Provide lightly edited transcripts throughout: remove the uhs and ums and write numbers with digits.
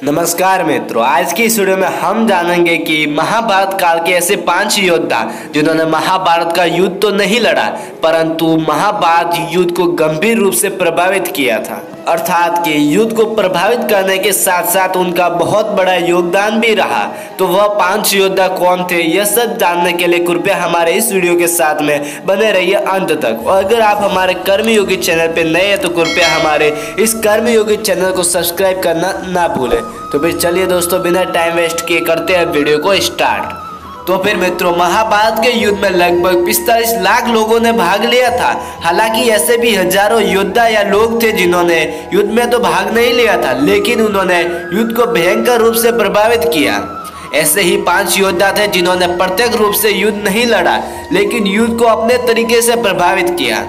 नमस्कार मित्रों, आज की इस वीडियो में हम जानेंगे कि महाभारत काल के ऐसे 5 योद्धा जिन्होंने महाभारत का युद्ध तो नहीं लड़ा परंतु महाभारत युद्ध को गंभीर रूप से प्रभावित किया था। अर्थात कि युद्ध को प्रभावित करने के साथ साथ उनका बहुत बड़ा योगदान भी रहा। तो वह 5 योद्धा कौन थे, यह सब जानने के लिए कृपया हमारे इस वीडियो के साथ में बने रहिए अंत तक। और अगर आप हमारे कर्मयोगी चैनल पर नए हैं तो कृपया हमारे इस कर्मयोगी चैनल को सब्सक्राइब करना ना भूलें। तो फिर चलिए दोस्तों, बिना टाइम वेस्ट किए करते हैं वीडियो को स्टार्ट। तो फिर मित्रों, महाभारत के युद्ध में लगभग 45 लाख लोगों ने भाग लिया था। हालांकि ऐसे भी हजारों योद्धा या लोग थे जिन्होंने युद्ध में तो भाग नहीं लिया था, लेकिन उन्होंने युद्ध को भयंकर रूप से प्रभावित किया। ऐसे ही 5 योद्धा थे जिन्होंने प्रत्यक्ष रूप से युद्ध नहीं लड़ा, लेकिन युद्ध को अपने तरीके से प्रभावित किया,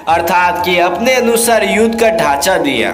अर्थात कि अपने अनुसार युद्ध का ढांचा दिया।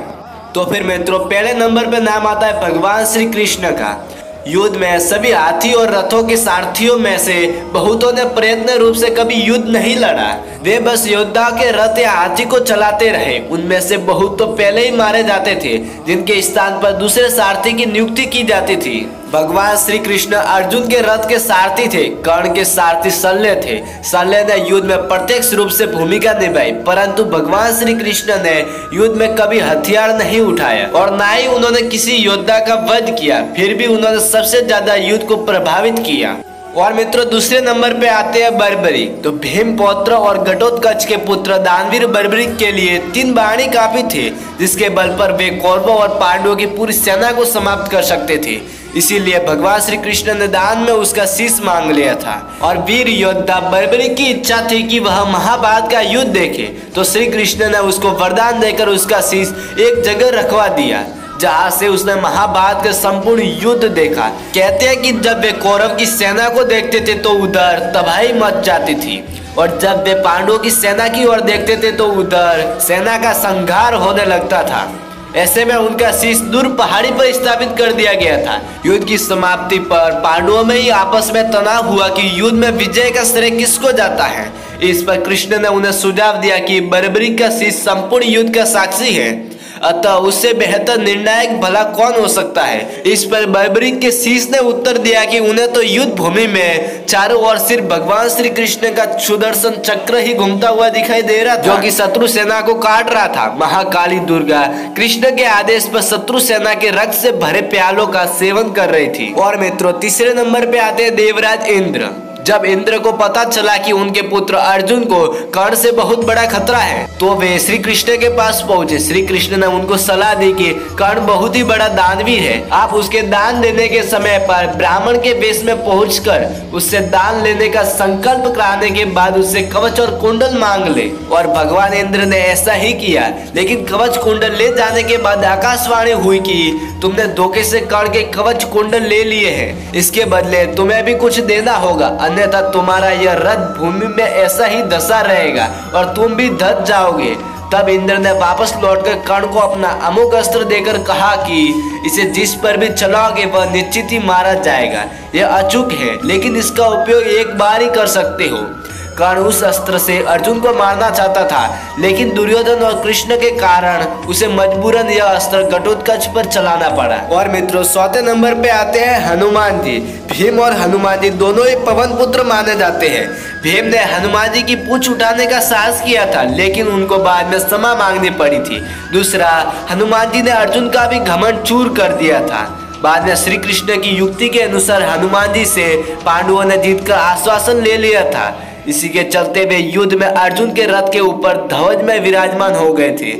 तो फिर मित्रों, पहले नंबर पे नाम आता है भगवान श्री कृष्ण का। युद्ध में सभी हाथी और रथों के सारथियों में से बहुतों ने प्रयत्न रूप से कभी युद्ध नहीं लड़ा। वे बस योद्धा के रथ या हाथी को चलाते रहे। उनमें से बहुत तो पहले ही मारे जाते थे, जिनके स्थान पर दूसरे सारथी की नियुक्ति की जाती थी। भगवान श्री कृष्ण अर्जुन के रथ के सारथी थे। कर्ण के सारथी शल्य थे। शल्य ने युद्ध में प्रत्यक्ष रूप से भूमिका निभाई, परंतु भगवान श्री कृष्ण ने युद्ध में कभी हथियार नहीं उठाया और ना ही उन्होंने किसी योद्धा का वध किया। फिर भी उन्होंने सबसे ज्यादा युद्ध को प्रभावित किया। और मित्रों, दूसरे नंबर पे आते हैं बर्बरीक। तो भीमपौत्र और घटोत्कच के पुत्र दानवीर बर्बरीक के लिए 3 बाणी काफी थे, जिसके बल पर वे कौरवों और पांडवों की पूरी सेना को समाप्त कर सकते थे। इसीलिए भगवान श्री कृष्ण ने दान में उसका शीश मांग लिया था। और वीर योद्धा बर्बरीक की इच्छा थी कि वह महाभारत का युद्ध देखे, तो श्री कृष्ण ने उसको वरदान देकर उसका शीश एक जगह रखवा दिया, जहाँ से उसने महाभारत का संपूर्ण युद्ध देखा। कहते हैं कि जब वे कौरव की सेना को देखते थे तो उधर तबाही मच जाती थी, और जब वे पांडवों की सेना की ओर देखते थे तो उधर सेना का संहार होने लगता था। ऐसे में उनका शीश दूर पहाड़ी पर स्थापित कर दिया गया था। युद्ध की समाप्ति पर पांडवों में ही आपस में तनाव हुआ कि युद्ध में विजय का श्रेय किसको जाता है। इस पर कृष्ण ने उन्हें सुझाव दिया कि बर्बरीक का शीश संपूर्ण युद्ध का साक्षी है, अतः उससे बेहतर निर्णायक भला कौन हो सकता है। इस पर बर्बरीक के शीश ने उत्तर दिया कि उन्हें तो युद्ध भूमि में चारों ओर सिर्फ भगवान श्री कृष्ण का सुदर्शन चक्र ही घूमता हुआ दिखाई दे रहा था, जो कि शत्रु सेना को काट रहा था। महाकाली दुर्गा कृष्ण के आदेश पर शत्रु सेना के रक्त से भरे प्यालों का सेवन कर रही थी। और मित्रों, तीसरे नंबर पे आते हैं देवराज इंद्र। जब इंद्र को पता चला कि उनके पुत्र अर्जुन को कर्ण से बहुत बड़ा खतरा है, तो वे श्री कृष्ण के पास पहुंचे। श्री कृष्ण ने उनको सलाह दी कि कर्ण बहुत ही बड़ा दानवीर है, आप उसके दान देने के समय पर ब्राह्मण के वेश में पहुंचकर उससे दान लेने का संकल्प कराने के बाद उससे कवच और कुंडल मांग ले। और भगवान इंद्र ने ऐसा ही किया, लेकिन कवच कुंडल ले जाने के बाद आकाशवाणी हुई कि तुमने धोखे से कर्ण के कवच कुंडल ले लिए हैं, इसके बदले तुम्हें भी कुछ देना होगा, अन्यथा तुम्हारा यह रथ भूमि में ऐसा ही धंसा रहेगा और तुम भी धस जाओगे। तब इंद्र ने वापस लौटकर कर्ण को अपना अमोघ अस्त्र देकर कहा कि इसे जिस पर भी चलाओगे वह निश्चित ही मारा जाएगा। यह अचूक है, लेकिन इसका उपयोग एक बार ही कर सकते हो। कर्ण उस अस्त्र से अर्जुन को मारना चाहता था, लेकिन दुर्योधन और कृष्ण के कारण उसे मजबूरन यह अस्त्र घटोत्कच पर चलाना पड़ा। और मित्रों, चौथे नंबर पे आते हैं हनुमान जी। भीम और हनुमान जी दोनों ही पवन पुत्र माने जाते हैं। भीम ने हनुमान जी की पूंछ उठाने का साहस किया था, लेकिन उनको बाद में क्षमा मांगनी पड़ी थी। दूसरा, हनुमान जी ने अर्जुन का भी घमंड चूर कर दिया था। बाद में श्री कृष्ण की युक्ति के अनुसार हनुमान जी से पांडवों ने जीत का आश्वासन ले लिया था। इसी के चलते वे युद्ध में अर्जुन के रथ के ऊपर ध्वज में विराजमान हो गए थे।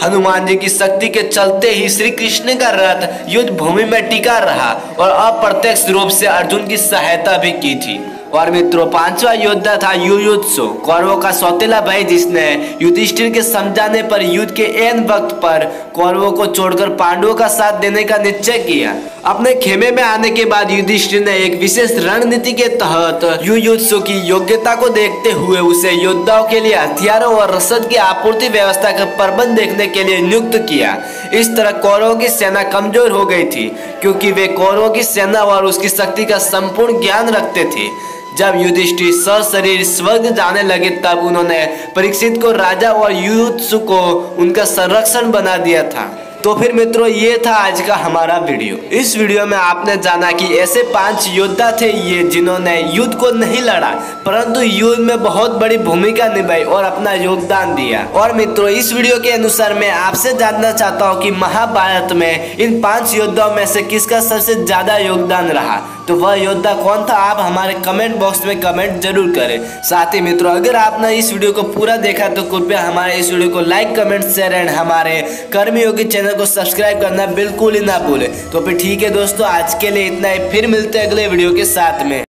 हनुमान जी की शक्ति के चलते ही श्री कृष्ण का रथ युद्ध भूमि में टिका रहा और अप्रत्यक्ष रूप से अर्जुन की सहायता भी की थी। और मित्रों, 5वां योद्धा था युयुत्सु, कौरवों का सौतेला भाई, जिसने युधिष्ठिर के समझाने पर युद्ध के ऐन वक्त पर कौरवों को छोड़कर पांडवों का साथ देने का निश्चय किया। अपने खेमे में आने के बाद युधिष्ठिर ने एक विशेष रणनीति के तहत युयुत्सु की योग्यता को देखते हुए उसे योद्धाओं के लिए हथियारों और रसद की आपूर्ति व्यवस्था का प्रबंध देखने के लिए नियुक्त किया। इस तरह कौरवों की सेना कमजोर हो गई थी, क्योंकि वे कौरवों की सेना और उसकी शक्ति का संपूर्ण ज्ञान रखते थे। जब युधिष्ठिर सशरीर स्वर्ग जाने लगे, तब उन्होंने परीक्षित को राजा और युयुत्सु को उनका संरक्षण बना दिया था। तो फिर मित्रों ये था आज का हमारा वीडियो। इस वीडियो में आपने जाना कि ऐसे 5 योद्धा थे ये जिन्होंने युद्ध को नहीं लड़ा परंतु युद्ध में बहुत बड़ी भूमिका निभाई और अपना योगदान दिया। और मित्रों इस वीडियो के अनुसार मैं आपसे जानना चाहता हूँ कि महाभारत में इन 5 योद्धाओं में से किसका सबसे ज्यादा योगदान रहा, तो वह योद्धा कौन था आप हमारे कमेंट बॉक्स में कमेंट जरूर करें। साथ ही मित्रों अगर आपने इस वीडियो को पूरा देखा तो कृपया हमारे इस वीडियो को लाइक कमेंट शेयर एंड हमारे कर्मयोगी चैनल को सब्सक्राइब करना बिल्कुल ही ना भूलें। तो फिर ठीक है दोस्तों, आज के लिए इतना ही, फिर मिलते हैं अगले वीडियो के साथ में।